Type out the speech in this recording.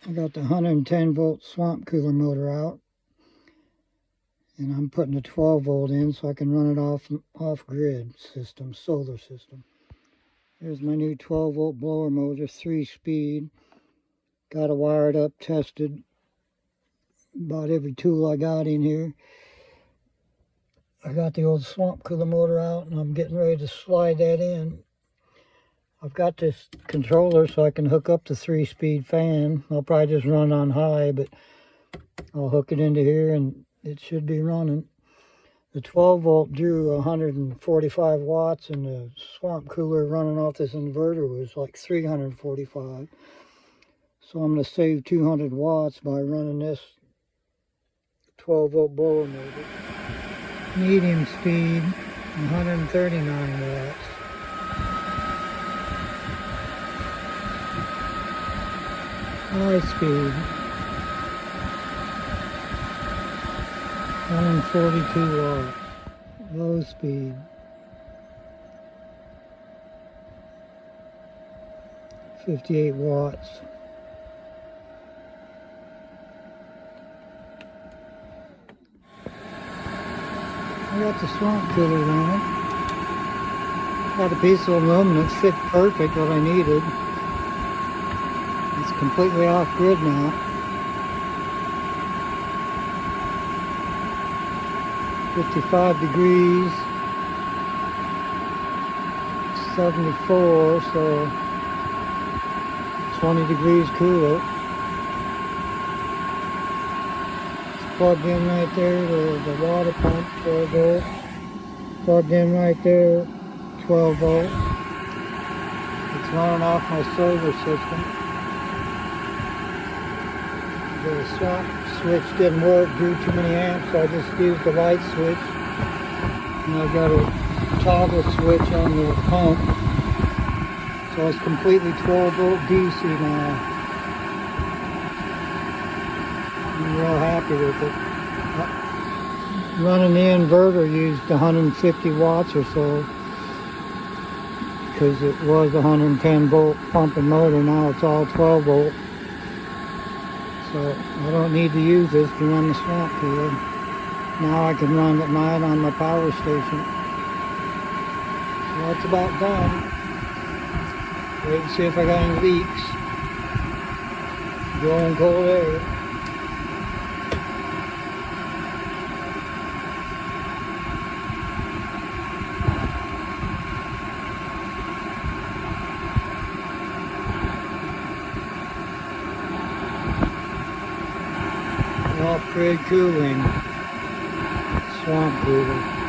I got the 110 volt swamp cooler motor out, and I'm putting a 12 volt in so I can run it off grid system, solar system. Here's my new 12 volt blower motor, 3-speed. Got it wired up, tested. About every tool I got in here. I got the old swamp cooler motor out, and I'm getting ready to slide that in. I've got this controller so I can hook up the 3-speed fan. I'll probably just run on high, but I'll hook it into here and it should be running. The 12 volt drew 145 watts, and the swamp cooler running off this inverter was like 345. So I'm going to save 200 watts by running this 12 volt blower motor. Medium speed, 139 watts. High speed, 142 watts. Low speed, 58 watts. I got the swamp cooler running. Got a piece of aluminum that fit perfect what I needed. It's completely off grid now. $55 degrees, 74, so 20 degrees cooler. Plugged in right there to the water pump, 12 volt. Plugged in right there, 12 volt. It's running off my solar system. The swamp switch didn't work, drew too many amps, so I just used the light switch. And I've got a toggle switch on the pump. So it's completely 12 volt DC now. I'm real happy with it. Running the inverter used 150 watts or so, because it was a 110 volt pumping motor. Now it's all 12 volt. So I don't need to use this to run the swamp cooler. Now I can run at night on my power station. So that's about done. Wait and see if I got any leaks. Blowing cold air. Off-grid cooling, swamp cooler.